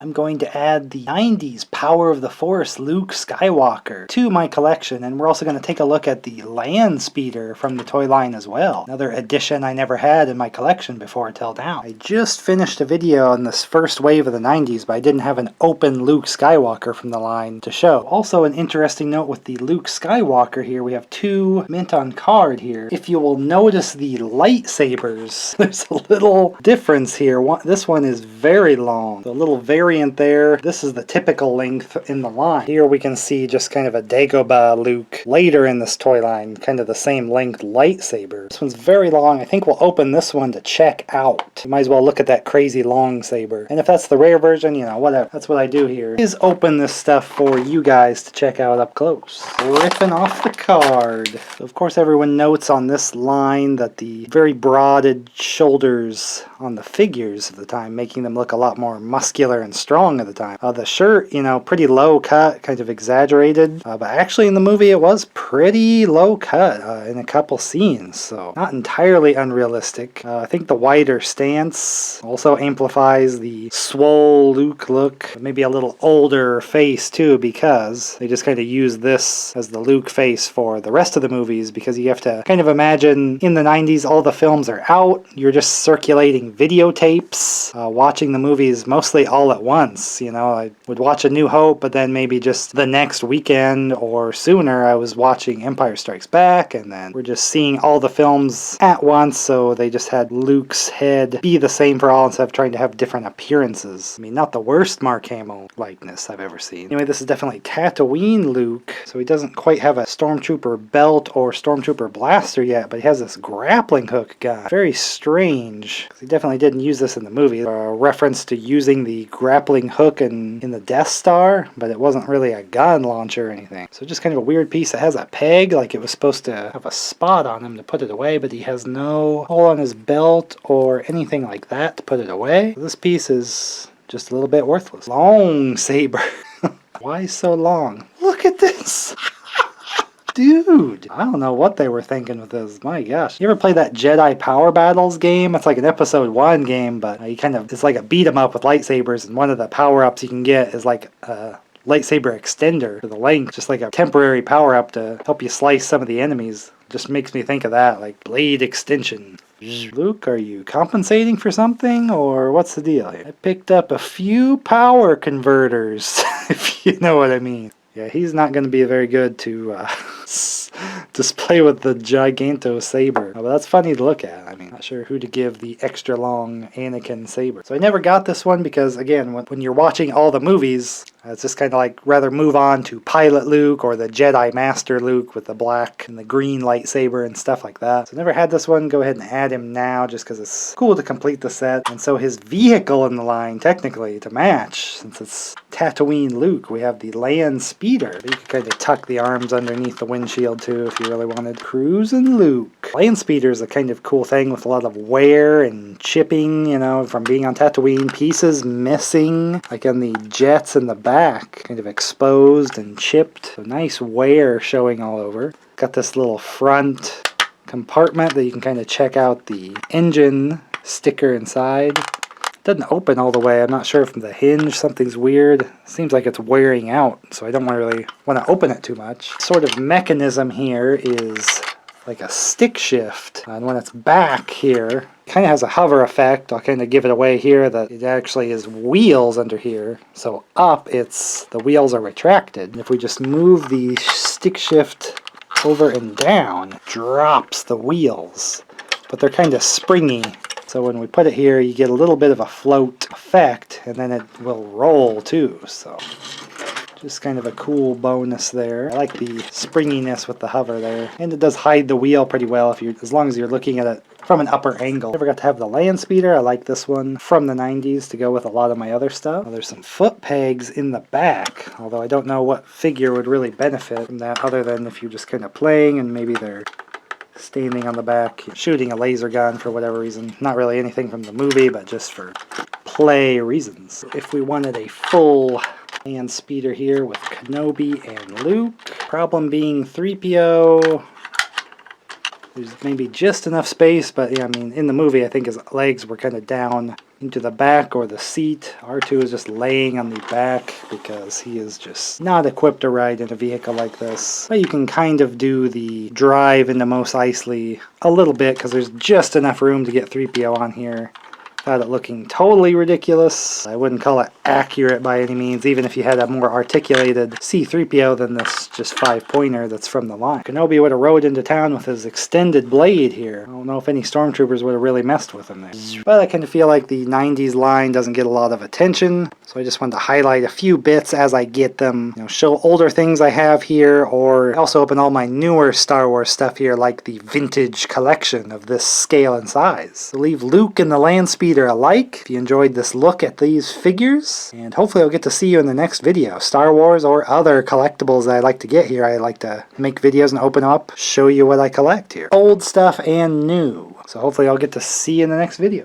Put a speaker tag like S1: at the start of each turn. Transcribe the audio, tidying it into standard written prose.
S1: I'm going to add the 90s Power of the Force Luke Skywalker to my collection, and we're also going to take a look at the Landspeeder from the toy line as well. Another addition I never had in my collection before till now. I just finished a video on this first wave of the 90s, but I didn't have an open Luke Skywalker from the line to show. Also, an interesting note with the Luke Skywalker here, we have two mint on card here. If you will notice the lightsabers, there's a little difference here. This one is very long. So a little variant there. This is the typical length in the line. Here we can see just kind of a Dagobah Luke later in this toy line, kind of the same length lightsaber. This one's very long. I think we'll open this one to check out. You might as well look at that crazy long saber. And if that's the rare version, you know, whatever. That's what I do here, is open this stuff for you guys to check out up close. Ripping off the card. So of course everyone notes on this line that the very broaded shoulders on the figures of the time, making them look a lot more muscular and strong at the time. The shirt, you know, pretty low cut, kind of exaggerated, but actually in the movie it was pretty low cut in a couple scenes, so not entirely unrealistic. I think the wider stance also amplifies the swole Luke look, maybe a little older face too, because they just kind of use this as the Luke face for the rest of the movies, because you have to kind of imagine in the 90s all the films are out, you're just circulating videotapes, watching the movies mostly all at once. You know, I would watch A New Hope, but then maybe just the next weekend or sooner I was watching Empire Strikes Back, and then we're just seeing all the films at once, so they just had Luke's head be the same for all instead of trying to have different appearances. I mean, not the worst Mark Hamill likeness I've ever seen. Anyway, this is definitely Tatooine Luke, so he doesn't quite have a Stormtrooper belt or Stormtrooper blaster yet, but he has this grappling hook gun. Very strange. He definitely didn't use this in the movie. A reference to using the grappling hook in the Death Star, but it wasn't really a gun launcher or anything. So just kind of a weird piece that has a peg, like it was supposed to have a spot on him to put it away, but he has no hole on his belt or anything like that to put it away. So this piece is just a little bit worthless. Long saber. Why so long? Look at this! Dude, I don't know what they were thinking with this. My gosh. You ever play that Jedi Power Battles game? It's like an episode 1 game, but it's like a beat 'em up with lightsabers, and one of the power-ups you can get is like a lightsaber extender to the length, just like a temporary power-up to help you slice some of the enemies. Just makes me think of that, like blade extension. Luke, are you compensating for something, or what's the deal here? I picked up a few power converters, if you know what I mean. Yeah, he's not going to be very good to display with the Giganto saber. Oh, but that's funny to look at. I mean, not sure who to give the extra long Anakin saber. So I never got this one because, again, when you're watching all the movies, it's just kind of like rather move on to Pilot Luke or the Jedi Master Luke with the black and the green lightsaber and stuff like that. So never had this one. Go ahead and add him now just because it's cool to complete the set. And so his vehicle in the line, technically, to match, since it's Tatooine Luke, we have the Landspeeder. You can kind of tuck the arms underneath the windshield too if you really wanted. Cruisin' Luke. Landspeeder is a kind of cool thing with a lot of wear and chipping, you know, from being on Tatooine. Pieces missing, like on the jets in the back, kind of exposed and chipped. So nice wear showing all over. Got this little front compartment that you can kind of check out the engine sticker inside. Doesn't open all the way. I'm not sure if the hinge, something's weird. Seems like it's wearing out, so I don't really want to open it too much. Sort of mechanism here is like a stick shift, and when it's back here, kind of has a hover effect. I'll kind of give it away here that it actually is wheels under here. So up, the wheels are retracted. And if we just move the stick shift over and down, it drops the wheels, but they're kind of springy. So when we put it here, you get a little bit of a float effect, and then it will roll too. So just kind of a cool bonus there. I like the springiness with the hover there. And it does hide the wheel pretty well as long as you're looking at it from an upper angle. Never got to have the Landspeeder. I like this one from the 90s to go with a lot of my other stuff. Well, there's some foot pegs in the back, although I don't know what figure would really benefit from that other than if you're just kind of playing and maybe they're standing on the back, shooting a laser gun for whatever reason. Not really anything from the movie, but just for play reasons. If we wanted a full Landspeeder here with Kenobi and Luke, problem being 3PO, there's maybe just enough space, but yeah, I mean, in the movie I think his legs were kind of down into the back or the seat. R2 is just laying on the back because he is just not equipped to ride in a vehicle like this. But you can kind of do the drive into Mos Eisley a little bit because there's just enough room to get 3PO on here without it looking totally ridiculous. I wouldn't call it accurate by any means, even if you had a more articulated C-3PO than this just 5-pointer that's from the line. Kenobi would have rode into town with his extended blade here. I don't know if any stormtroopers would have really messed with him there. But I kind of feel like the 90s line doesn't get a lot of attention, so I just wanted to highlight a few bits as I get them. You know, show older things I have here, or also open all my newer Star Wars stuff here, like the vintage collection of this scale and size. So leave Luke and the Landspeeder a like if you enjoyed this look at these figures, and hopefully I'll get to see you in the next video. Star Wars or other collectibles that I like to get here. I like to make videos and open up, show you what I collect here. Old stuff and new. So hopefully I'll get to see you in the next video.